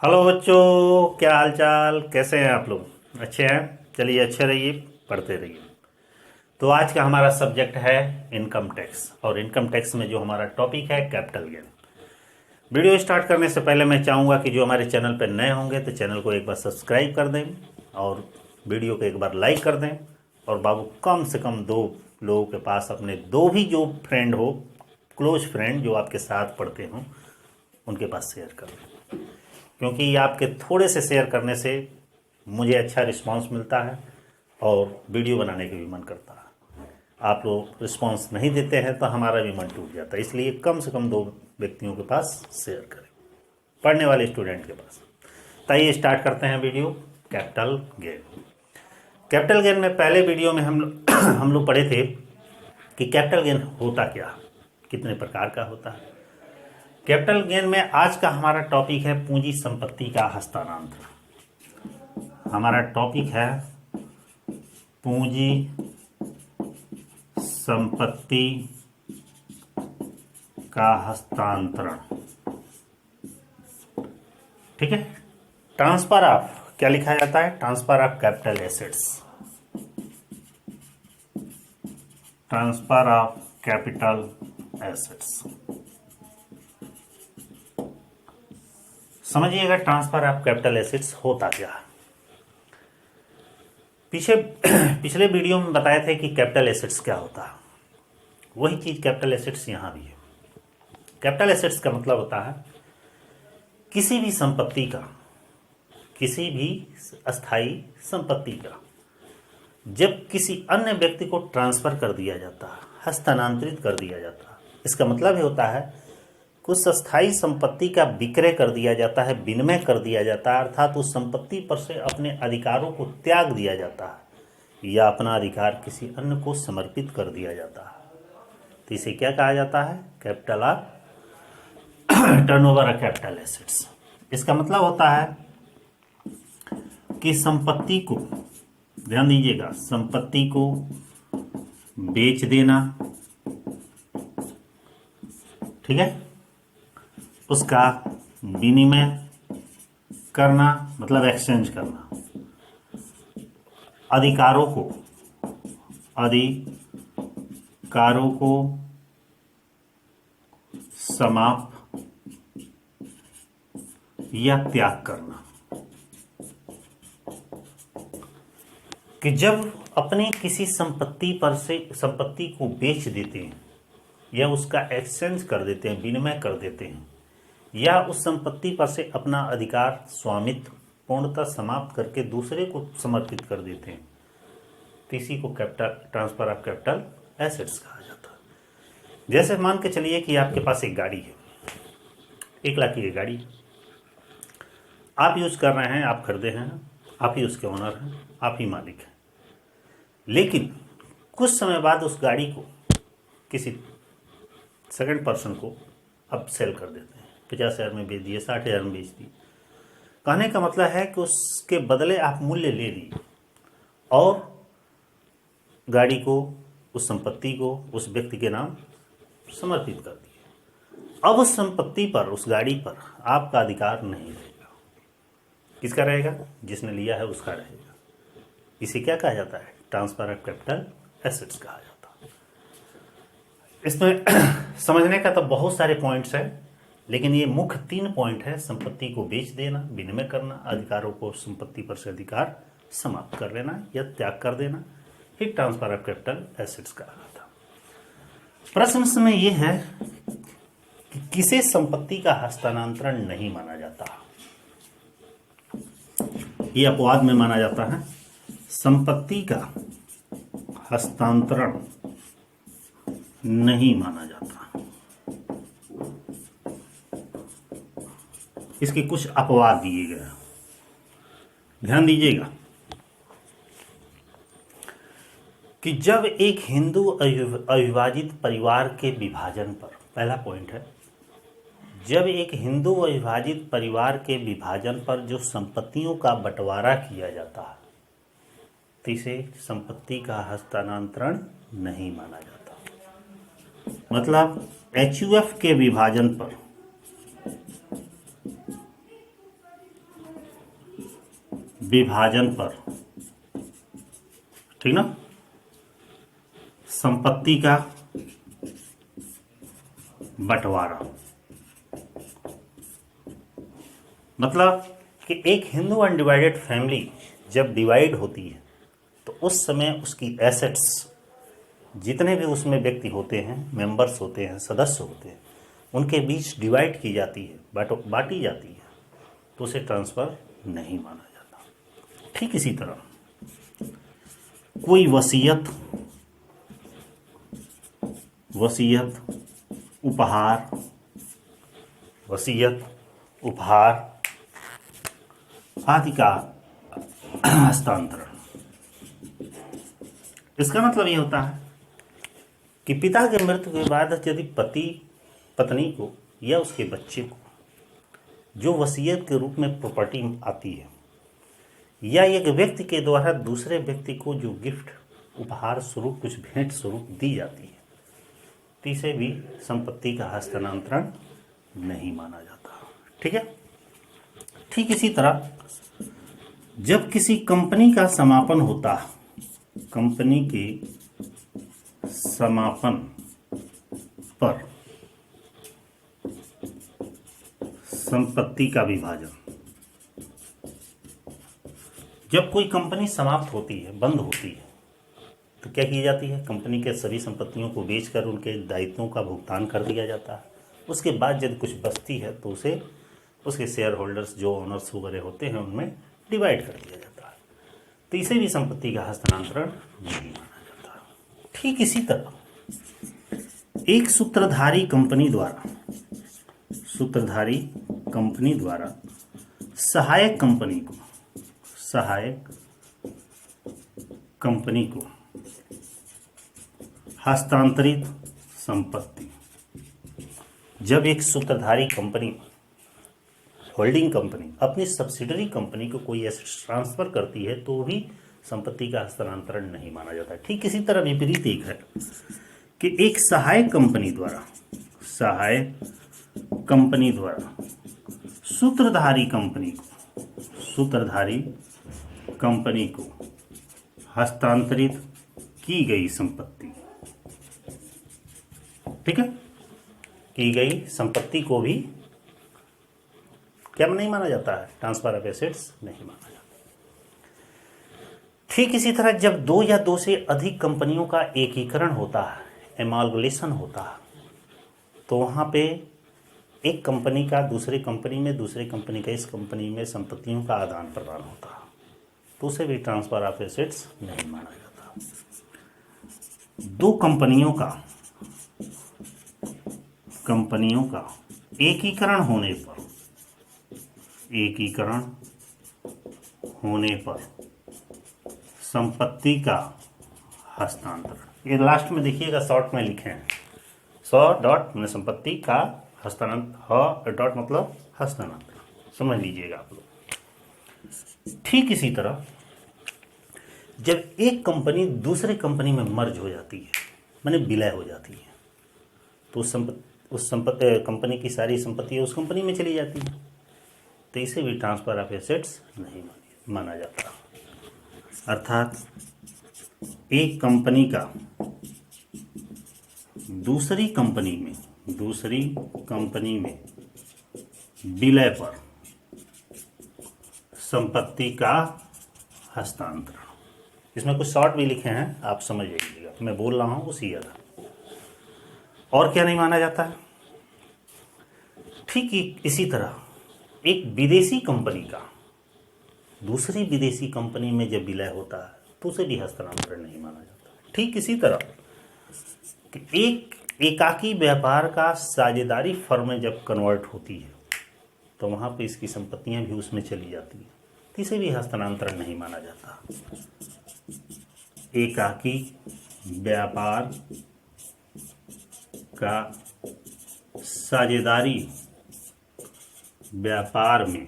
Hello बच्चों, क्या हाल चाल, कैसे हैं आप लोग? अच्छे हैं? चलिए, अच्छे रहिए, पढ़ते रहिए। तो आज का हमारा सब्जेक्ट है इनकम टैक्स, और इनकम टैक्स में जो हमारा टॉपिक है कैपिटल गेन। वीडियो स्टार्ट करने से पहले मैं चाहूँगा कि जो हमारे चैनल पर नए होंगे तो चैनल को एक बार सब्सक्राइब कर दें और वीडियो को एक बार लाइक कर दें। और बाबू, कम से कम 2 लोगों के पास, अपने 2 भी जो फ्रेंड हो, क्लोज फ्रेंड जो आपके साथ पढ़ते हों, उनके पास शेयर कर दें, क्योंकि आपके थोड़े से शेयर करने से मुझे अच्छा रिस्पांस मिलता है और वीडियो बनाने का भी मन करता है। आप लोग रिस्पांस नहीं देते हैं तो हमारा भी मन टूट जाता है। इसलिए कम से कम 2 व्यक्तियों के पास शेयर करें, पढ़ने वाले स्टूडेंट के पास। तो आइए स्टार्ट करते हैं video. Capital gain. Capital gain में पहले वीडियो में हम लोग पढ़े थे कि कैपिटल गेन होता क्या, कितने प्रकार का होता है। कैपिटल गेन में आज का हमारा टॉपिक है पूंजी संपत्ति का हस्तांतरण। हमारा टॉपिक है पूंजी संपत्ति का हस्तांतरण। ठीक है। ट्रांसफर ऑफ, क्या लिखा जाता है? Transfer of capital assets. Transfer of capital assets. समझिएगा ट्रांसफर ऑफ कैपिटल एसेट्स होता क्या है। पिछले वीडियो में बताए थे कि कैपिटल एसेट्स क्या होता है। वही चीज कैपिटल एसेट्स यहां भी है। कैपिटल एसेट्स का मतलब होता है किसी भी संपत्ति का, किसी भी अस्थाई संपत्ति का जब किसी अन्य व्यक्ति को ट्रांसफर कर दिया जाता है, हस्तांतरित कर दिया जाता है। इसका मतलब ये होता है कुछ अस्थाई संपत्ति का विक्रय कर दिया जाता है, विनिमय कर दिया जाता है, अर्थात उस संपत्ति पर से अपने अधिकारों को त्याग दिया जाता है या अपना अधिकार किसी अन्य को समर्पित कर दिया जाता है। तो इसे क्या कहा जाता है? Capital of turnover of capital assets. इसका मतलब होता है कि संपत्ति को, ध्यान दीजिएगा, संपत्ति को बेच देना, ठीक है, उसका विनिमय करना मतलब एक्सचेंज करना, अधिकारों को समाप्त या त्याग करना। कि जब अपनी किसी संपत्ति पर से संपत्ति को बेच देते हैं या उसका एक्सचेंज कर देते हैं, विनिमय कर देते हैं, या उस संपत्ति पर से अपना अधिकार, स्वामित्व पूर्णतः समाप्त करके दूसरे को समर्पित कर देते हैं, तो इसी को capital transfer of capital assets कहा जाता है। जैसे मान के चलिए कि आपके पास एक गाड़ी है, 1 लाख की गाड़ी आप यूज कर रहे हैं, आप खरीदे हैं, आप ही उसके ओनर हैं, आप ही मालिक हैं। लेकिन कुछ समय बाद उस गाड़ी को किसी सेकंड पर्सन को अब सेल कर देते हैं, 50,000 में बेच दिए, 60,000 में बेच दिए। कहने का मतलब है कि उसके बदले आप मूल्य ले लिए और गाड़ी को, उस संपत्ति को उस व्यक्ति के नाम समर्पित कर दिए। अब उस संपत्ति पर, उस गाड़ी पर आपका अधिकार नहीं रहेगा। किसका रहेगा? जिसने लिया है उसका रहेगा। इसे क्या कहा जाता है? ट्रांसफर ऑफ कैपिटल एसेट्स कहा जाता है। इसमें समझने का तो बहुत सारे पॉइंट्स हैं, लेकिन ये मुख्य 3 पॉइंट है। संपत्ति को बेच देना, विनिमय करना, अधिकारों को संपत्ति पर से अधिकार समाप्त कर लेना या त्याग कर देना, ही ट्रांसफर ऑफ कैपिटल एसेट्स कहा जाता है। प्रश्न इसमें यह है कि किसे संपत्ति का हस्तांतरण नहीं माना जाता। ये अपवाद में माना जाता है। संपत्ति का हस्तांतरण नहीं माना जाता। इसके कुछ अपवाद दिए गए, ध्यान दीजिएगा कि जब एक हिंदू अविभाजित परिवार के विभाजन पर, पहला पॉइंट है, जब एक हिंदू अविभाजित परिवार के विभाजन पर जो संपत्तियों का बंटवारा किया जाता है, तो इसे संपत्ति का हस्तांतरण नहीं माना जाता। मतलब एचयूएफ के विभाजन पर विभाजन पर, ठीक ना, संपत्ति का बंटवारा। मतलब कि एक हिंदू अनडिवाइडेड फैमिली जब डिवाइड होती है तो उस समय उसकी एसेट्स, जितने भी उसमें व्यक्ति होते हैं, मेंबर्स होते हैं, सदस्य होते हैं, उनके बीच डिवाइड की जाती है, बांटी जाती है, तो उसे ट्रांसफ़र नहीं माना जाता। ठीक इसी तरह कोई वसीयत, उपहार आदि का हस्तांतरण। इसका मतलब ये होता है कि पिता के मृत्यु के बाद यदि पति पत्नी को या उसके बच्चे को जो वसीयत के रूप में प्रॉपर्टी आती है, या एक व्यक्ति के द्वारा दूसरे व्यक्ति को जो गिफ्ट, उपहार स्वरूप, कुछ भेंट स्वरूप दी जाती है, तो इसे भी संपत्ति का हस्तांतरण नहीं माना जाता। ठीक है। ठीक इसी तरह जब किसी कंपनी का समापन होता है, कंपनी के समापन पर संपत्ति का विभाजन, जब कोई कंपनी समाप्त होती है, बंद होती है, तो क्या की जाती है, कंपनी के सभी संपत्तियों को बेचकर उनके दायित्वों का भुगतान कर दिया जाता है। उसके बाद यदि कुछ बचती है तो उसे उसके शेयर होल्डर्स, जो ओनर्स वगैरह होते हैं, उनमें डिवाइड कर दिया जाता है। तो इसे भी संपत्ति का हस्तांतरण नहीं माना जाता। ठीक इसी तरह एक सूत्रधारी कंपनी द्वारा सहायक कंपनी को हस्तांतरित संपत्ति, जब एक सूत्रधारी कंपनी, होल्डिंग कंपनी अपनी सब्सिडरी कंपनी को कोई एसेट ट्रांसफर करती है तो भी संपत्ति का हस्तांतरण नहीं माना जाता। ठीक इसी तरह विपरीत एक है कि एक सहायक कंपनी द्वारा सूत्रधारी कंपनी को हस्तांतरित की गई संपत्ति, ठीक है, की गई संपत्ति को भी क्या नहीं माना जाता है, ट्रांसफर ऑफ एसेट्स नहीं माना जाता। ठीक इसी तरह जब दो या दो से अधिक कंपनियों का एकीकरण होता है, एमालगेशन होता है, तो वहां पे एक कंपनी का दूसरे कंपनी में, दूसरे कंपनी का इस कंपनी में संपत्तियों का आदान प्रदान होता है, तो उसे भी ट्रांसफर ऑफ एसेट्स नहीं माना जाता। दो कंपनियों का एकीकरण होने पर संपत्ति का हस्तांतरण, ये लास्ट में देखिएगा शॉर्ट में लिखे हैं, 100 मैंने संपत्ति का हस्तांतरण, डॉट मतलब हस्तांतरण, समझ लीजिएगा आप लोग। ठीक इसी तरह जब एक कंपनी दूसरे कंपनी में मर्ज हो जाती है, माने विलय हो जाती है, तो उस कंपनी की सारी संपत्ति उस कंपनी में चली जाती है, तो इसे भी ट्रांसफर ऑफ एसेट्स नहीं माना जाता। अर्थात एक कंपनी का दूसरी कंपनी में विलय पर संपत्ति का हस्तांतरण, इसमें कुछ शॉर्ट भी लिखे हैं, आप समझ लीजिएगा, मैं बोल रहा हूं उसी तरह। और क्या नहीं माना जाता है? ठीक इसी तरह एक विदेशी कंपनी का दूसरी विदेशी कंपनी में जब विलय होता है तो उसे भी हस्तांतरण नहीं माना जाता। ठीक इसी तरह कि एक एकाकी व्यापार का साझेदारी फर्म में जब कन्वर्ट होती है तो वहाँ पे इसकी संपत्तियाँ भी उसमें चली जाती हैं, तो इसे भी हस्तांतरण नहीं माना जाता। एकाकी व्यापार का साझेदारी व्यापार में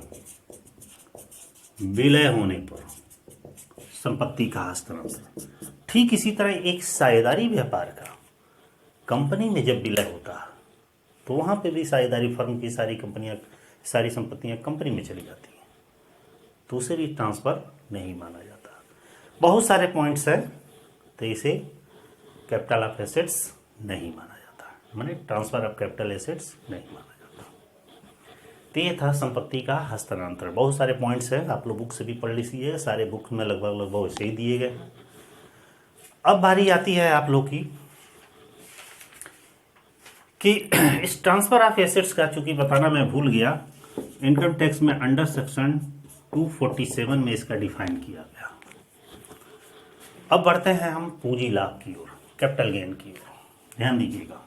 विलय होने पर संपत्ति का हस्तांतरण। ठीक इसी तरह एक साझेदारी व्यापार का कंपनी में जब विलय होता है तो वहाँ पे भी साझेदारी फर्म की सारी संपत्तियाँ कंपनी में चली जाती हैं, तो उसे भी ट्रांसफ़र नहीं माना जाता। बहुत सारे पॉइंट्स हैं, तो इसे कैपिटल ऑफ एसेट्स नहीं माना जाता, माने ट्रांसफ़र ऑफ कैपिटल एसेट्स नहीं माना जाता। तो ये था संपत्ति का हस्तांतरण। बहुत सारे पॉइंट्स हैं, आप लोग बुक से भी पढ़ लीजिए, सारे बुक में लगभग वैसे ही दिए गए। अब बारी आती है आप लोग की कि इस ट्रांसफ़र ऑफ एसेट्स का चूंकि बताना मैं भूल गया, इनकम टैक्स में अंडर सेक्शन 247 में इसका डिफाइन किया गया। अब बढ़ते हैं हम पूंजी लाभ की ओर, कैपिटल गेन की ओर। ध्यान दीजिएगा,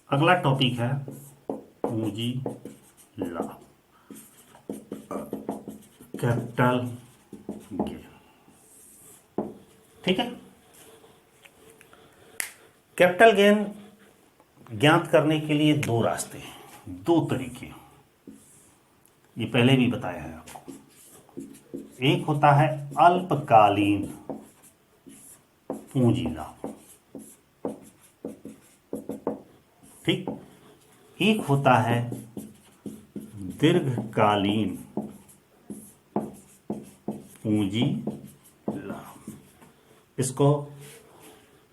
अगला टॉपिक है पूंजी लाभ, कैपिटल गेन। ठीक है, कैपिटल गेन ज्ञात करने के लिए दो रास्ते हैं, दो तरीके, ये पहले भी बताया है आपको। एक होता है अल्पकालीन पूंजी लाभ, ठीक। एक होता है दीर्घकालीन पूंजी लाभ। इसको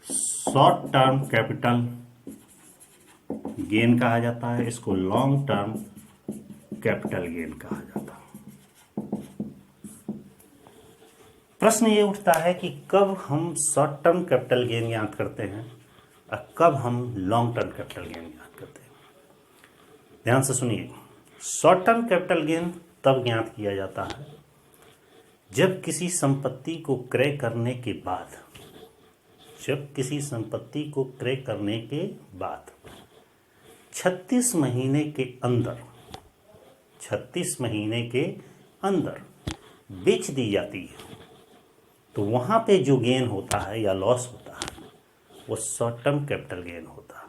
शॉर्ट टर्म कैपिटल गेन कहा जाता है, इसको लॉन्ग टर्म कैपिटल गेन कहा जाता है। प्रश्न ये उठता है कि कब हम शॉर्ट टर्म कैपिटल गेन ज्ञात करते हैं और कब हम लॉन्ग टर्म कैपिटल गेन ज्ञात करते हैं। ध्यान से सुनिए, शॉर्ट टर्म कैपिटल गेन तब ज्ञात किया जाता है जब किसी संपत्ति को क्रय करने के बाद, जब किसी संपत्ति को क्रय करने के बाद 36 महीने के अंदर, 36 महीने के अंदर बेच दी जाती है, तो वहां पे जो गेन होता है या लॉस होता है वो शॉर्ट टर्म कैपिटल गेन होता है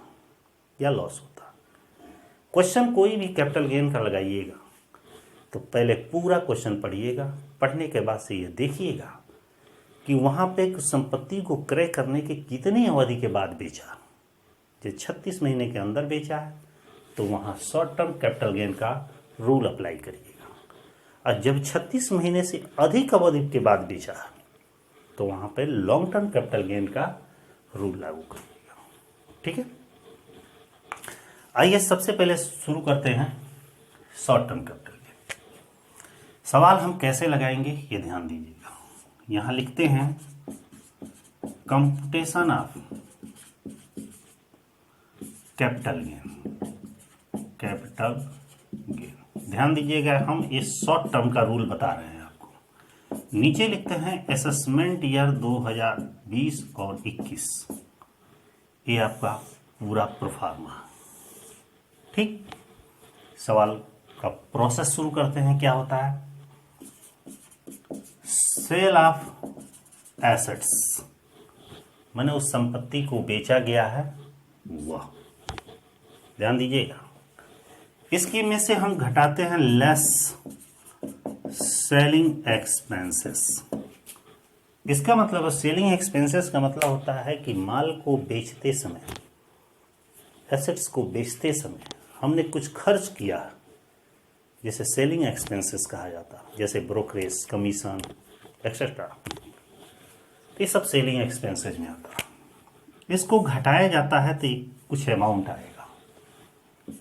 या लॉस होता है। क्वेश्चन कोई भी कैपिटल गेन का लगाइएगा तो पहले पूरा क्वेश्चन पढ़िएगा, पढ़ने के बाद से ये देखिएगा कि वहां पे संपत्ति को क्रय करने के कितनी अवधि के बाद बेचा। जो 36 महीने के अंदर बेचा है तो वहां शॉर्ट टर्म कैपिटल गेन का रूल अप्लाई करिएगा, और जब 36 महीने से अधिक अवधि के बाद बेचा है तो वहां पे लॉन्ग टर्म कैपिटल गेन का रूल लागू करिएगा। ठीक है, आइए सबसे पहले शुरू करते हैं शॉर्ट टर्म कैपिटल गेन। सवाल हम कैसे लगाएंगे ये ध्यान दीजिएगा। यहां लिखते हैं computation of capital gain, capital gain. ध्यान दीजिएगा, हम इस शॉर्ट टर्म का रूल बता रहे हैं आपको। नीचे लिखते हैं असेसमेंट ईयर 2020 और 21, ये आपका पूरा प्रोफार्मा। ठीक, सवाल का प्रोसेस शुरू करते हैं। क्या होता है? सेल ऑफ एसेट्स, माने उस संपत्ति को बेचा गया है वह। ध्यान दीजिएगा, इसकी में से हम घटाते हैं लेस सेलिंग एक्सपेंसेस। इसका मतलब सेलिंग एक्सपेंसेस का मतलब होता है कि माल को बेचते समय, एसेट्स को बेचते समय हमने कुछ खर्च किया, जैसे सेलिंग एक्सपेंसेस कहा जाता है, जैसे ब्रोकरेज, कमीशन एक्सेट्रा। ये सब सेलिंग एक्सपेंसेस में आता है। इसको घटाया जाता है तो कुछ अमाउंट आएगा,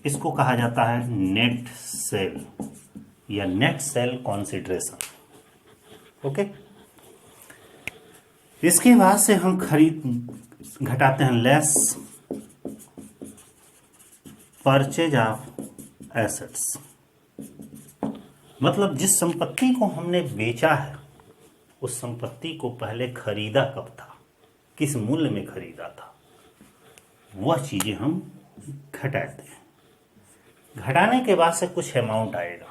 इसको कहा जाता है नेट सेल या नेट सेल कॉन्सिडरेशन। ओके, इसके बाद से हम घटाते हैं लेस परचेज ऑफ एसेट्स। मतलब जिस संपत्ति को हमने बेचा है उस संपत्ति को पहले खरीदा कब था, किस मूल्य में खरीदा था, वह चीजें हम घटाते हैं। घटाने के बाद से कुछ अमाउंट आएगा,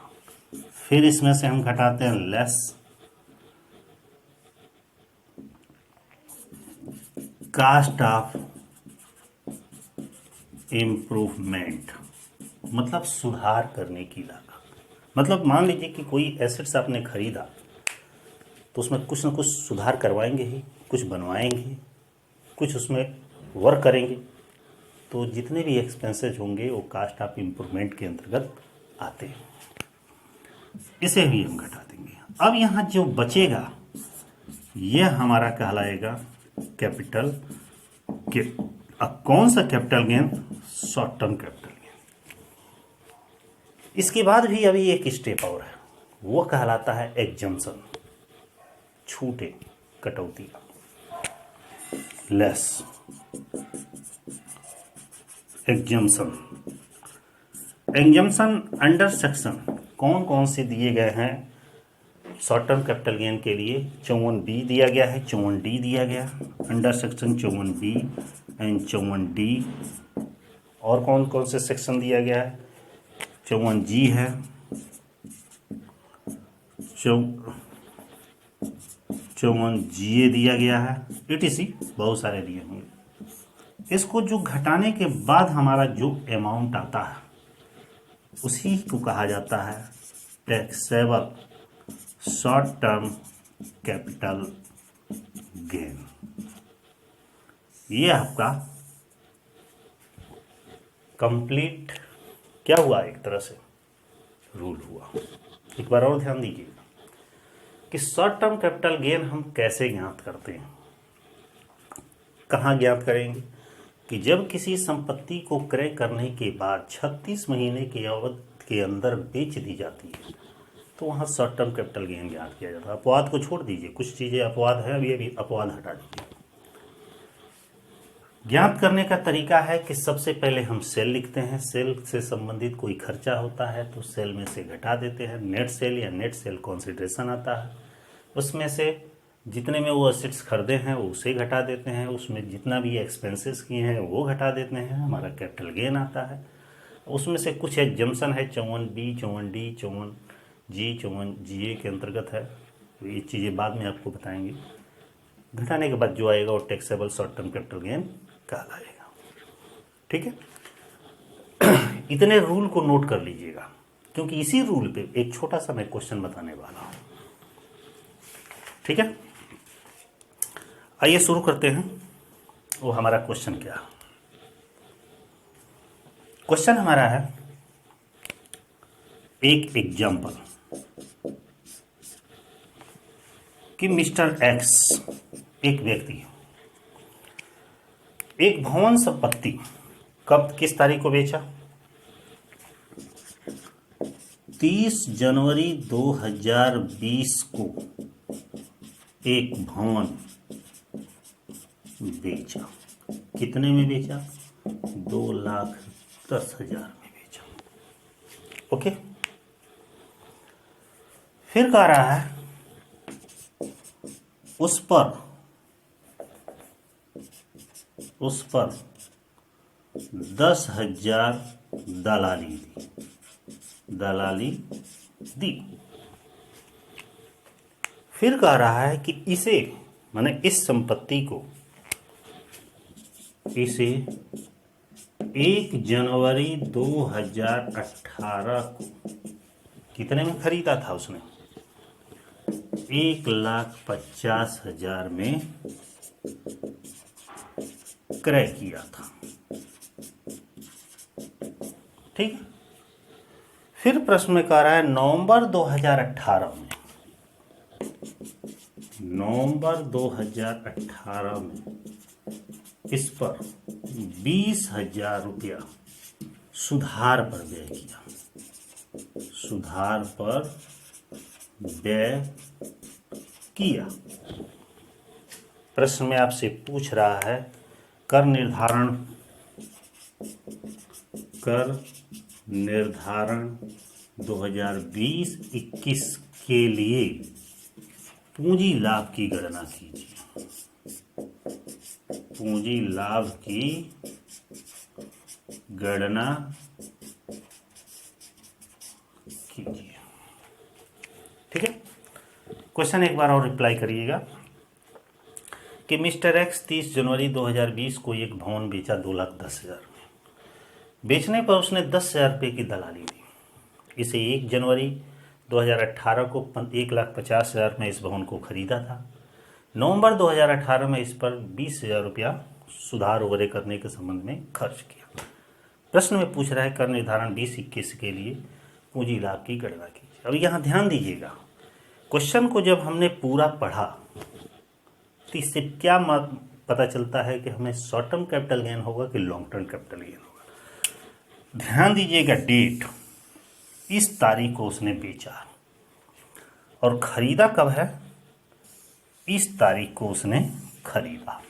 फिर इसमें से हम घटाते हैं लेस कास्ट ऑफ इम्प्रूवमेंट, मतलब सुधार करने की लागत। मतलब मान लीजिए कि कोई एसेट्स आपने खरीदा तो उसमें कुछ ना कुछ सुधार करवाएंगे ही, कुछ बनवाएंगे, कुछ उसमें वर्क करेंगे, तो जितने भी एक्सपेंसेस होंगे वो कास्ट ऑफ इम्प्रूवमेंट के अंतर्गत आते हैं। इसे भी हम घटा देंगे। अब यहाँ जो बचेगा यह हमारा कहलाएगा कैपिटल गेन। अब कौन सा capital gain? Short term capital gain. इसके बाद भी अभी एक स्टेप और है, वो कहलाता है एग्जम्पशन, छूटे, कटौती, लेस। एग्जम्पशन अंडर सेक्शन कौन कौन से दिए गए हैं शॉर्ट टर्म कैपिटल गेन के लिए? 54B दिया गया है, 54D दिया गया, under section 54B and 54D। और कौन कौन से सेक्शन दिया गया है? 54G है, 54GA दिया गया है, etc। बहुत सारे दिए होंगे। इसको जो घटाने के बाद हमारा जो अमाउंट आता है उसी को कहा जाता है taxable short term capital gain. ये आपका कंप्लीट क्या हुआ, एक तरह से रूल हुआ। एक बार और ध्यान दीजिएगा कि शॉर्ट टर्म कैपिटल गेन हम कैसे ज्ञात करते हैं, कहाँ ज्ञात करेंगे? कि जब किसी संपत्ति को क्रय करने के बाद 36 महीने के अवधि के अंदर बेच दी जाती है तो वहाँ शॉर्ट टर्म कैपिटल गेन ज्ञात किया जाता है। अपवाद को छोड़ दीजिए, कुछ चीज़ें अपवाद है, अभी अपवाद हटा दीजिए। ज्ञात करने का तरीका है कि सबसे पहले हम सेल लिखते हैं, सेल से संबंधित कोई खर्चा होता है तो सेल में से घटा देते हैं। नेट सेल या नेट सेल कंसीडरेशन आता है, उसमें से जितने में वो असेट्स खरीदे हैं वो उसे घटा देते हैं, उसमें जितना भी एक्सपेंसेस किए हैं वो घटा देते हैं, हमारा कैपिटल गेन आता है। उसमें से कुछ एग्जम्पशन है, 54B, 54D, 54G, 54GA के अंतर्गत है। तो ये चीज़ें बाद में आपको बताएंगे। घटाने के बाद जो आएगा वो taxable short term capital gain कहलाएगा। ठीक है। इतने रूल को नोट कर लीजिएगा, क्योंकि इसी रूल पे एक छोटा सा मैं क्वेश्चन बताने वाला हूँ। ठीक है, आइए शुरू करते हैं। वो हमारा क्वेश्चन क्या है? क्वेश्चन हमारा है, एक एग्जाम्पल कि मिस्टर एक्स एक व्यक्ति एक भवन संपत्ति कब किस तारीख को बेचा? 30 जनवरी 2020 को एक भवन बेचा। कितने में बेचा? 2,10,000 में बेचा। ओके, फिर कह रहा है उस पर 10,000 दलाली दी। फिर कह रहा है कि इसे, माने इस संपत्ति को, इसे 1 जनवरी 2018 को कितने में खरीदा था उसने? 1,50,000 में क्रय किया था। ठीक। फिर प्रश्न में कह रहा है नवंबर 2018 में, नवंबर 2018 में इस पर 20,000 रुपया सुधार पर व्यय किया। सुधार पर व्यय किया। प्रश्न में आपसे पूछ रहा है कर निर्धारण 2020-21 के लिए पूंजी लाभ की गणना कीजिए। पूंजी लाभ की गणना कीजिए। ठीक है, क्वेश्चन एक बार और रिप्लाई करिएगा कि मिस्टर एक्स 30 जनवरी 2020 को एक भवन बेचा 2,10,000 में। बेचने पर उसने 10,000 रुपये की दलाली दी। इसे 1 जनवरी 2018 को 1,50,000 में इस भवन को खरीदा था। नवंबर 2018 में इस पर 20,000 रुपया सुधार वगैरह करने के संबंध में खर्च किया। प्रश्न में पूछ रहा है कर निर्धारण 20-21 के लिए पूंजी लाभ की गणना कीजिए। अब यहाँ ध्यान दीजिएगा, क्वेश्चन को जब हमने पूरा पढ़ा तो इससे क्या पता चलता है कि हमें शॉर्ट टर्म कैपिटल गेन होगा कि लॉन्ग टर्म कैपिटल गेन होगा। ध्यान दीजिएगा, डेट, इस तारीख को उसने बेचा और खरीदा कब है, इस तारीख को उसने खरीदा।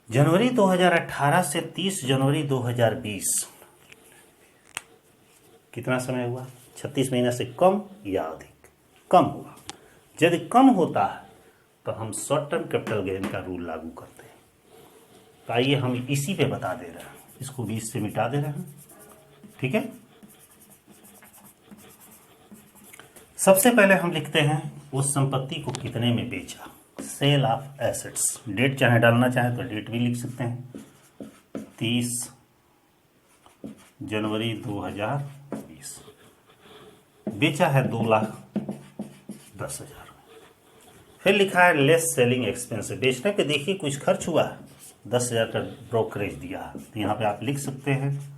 जनवरी 2018 से 30 जनवरी 2020 कितना समय हुआ? 36 महीने से कम या अधिक? कम हुआ। यदि कम होता है तो हम शॉर्ट टर्म कैपिटल गेन का रूल लागू करते हैं। तो आइए हम इसी पे बता दे रहे हैं, इसको 20 से मिटा दे रहे हैं। ठीक है, सबसे पहले हम लिखते हैं उस संपत्ति को कितने में बेचा, सेल ऑफ एसेट्स। डेट चाहे डालना चाहे तो डेट भी लिख सकते हैं, 30 जनवरी 2020। बेचा है 2,10,000। फिर लिखा है लेस सेलिंग एक्सपेंस, बेचने पे देखिए कुछ खर्च हुआ है, 10,000 का ब्रोकरेज दिया है, तो यहाँ पे आप लिख सकते हैं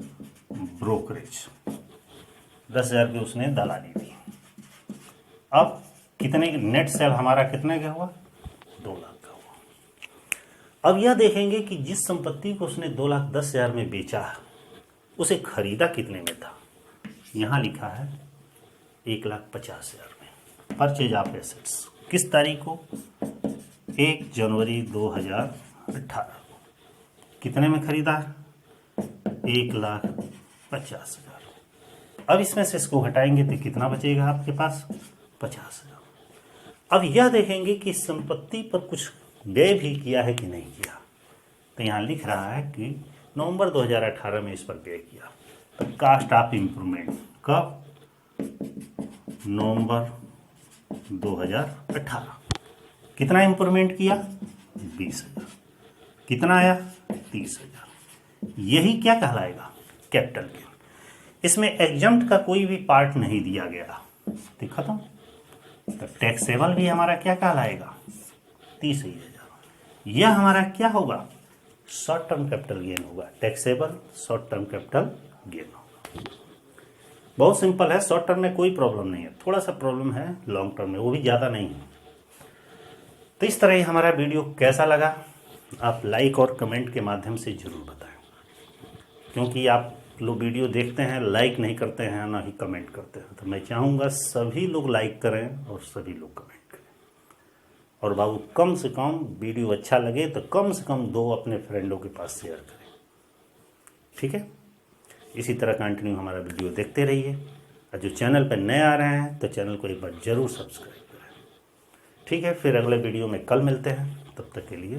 ब्रोकरेज, 10,000 की उसने दलाली दी। अब कितने नेट सेल हमारा कितने का हुआ? 2 लाख का हुआ। अब यह देखेंगे कि जिस संपत्ति को उसने 2,10,000 में बेचा उसे खरीदा कितने में था। यहाँ लिखा है 1,50,000 में। परचेज ऑफ एसेट्स किस तारीख को? 1 जनवरी 2018 को। कितने में खरीदा? 1,50,000। अब इसमें से इसको घटाएंगे तो कितना बचेगा आपके पास? 50,000। अब यह देखेंगे कि संपत्ति पर कुछ व्यय भी किया है कि नहीं किया। तो यहाँ लिख रहा है कि नवंबर 2018 में इस पर व्यय किया। तो कास्ट ऑफ इम्प्रूवमेंट कब? नवंबर 2018। कितना इम्प्रूवमेंट किया? 20,000। कितना आया? 30,000। यही क्या कहलाएगा? Capital gain. इसमें एग्जम्प्ट का कोई भी पार्ट नहीं दिया गया, तो खत्म। तो टैक्सेबल भी हमारा क्या कहलाएगा? 30,000। यह हमारा क्या होगा? शॉर्ट टर्म कैपिटल गेन होगा। Taxable short term capital gain होगा। बहुत सिंपल है, शॉर्ट टर्म में कोई प्रॉब्लम नहीं है, थोड़ा सा प्रॉब्लम है लॉन्ग टर्म में, वो भी ज़्यादा नहीं है। तो इस तरह ही हमारा वीडियो कैसा लगा आप लाइक और कमेंट के माध्यम से ज़रूर बताएं, क्योंकि आप लोग वीडियो देखते हैं, लाइक नहीं करते हैं, ना ही कमेंट करते हैं। तो मैं चाहूँगा सभी लोग लाइक करें और सभी लोग कमेंट करें। और बाबू कम से कम वीडियो अच्छा लगे तो कम से कम 2 अपने फ्रेंडों के पास शेयर करें। ठीक है, इसी तरह कंटिन्यू हमारा वीडियो देखते रहिए। और जो चैनल पर नए आ रहे हैं तो चैनल को एक बार ज़रूर सब्सक्राइब करें। ठीक है, फिर अगले वीडियो में कल मिलते हैं, तब तक के लिए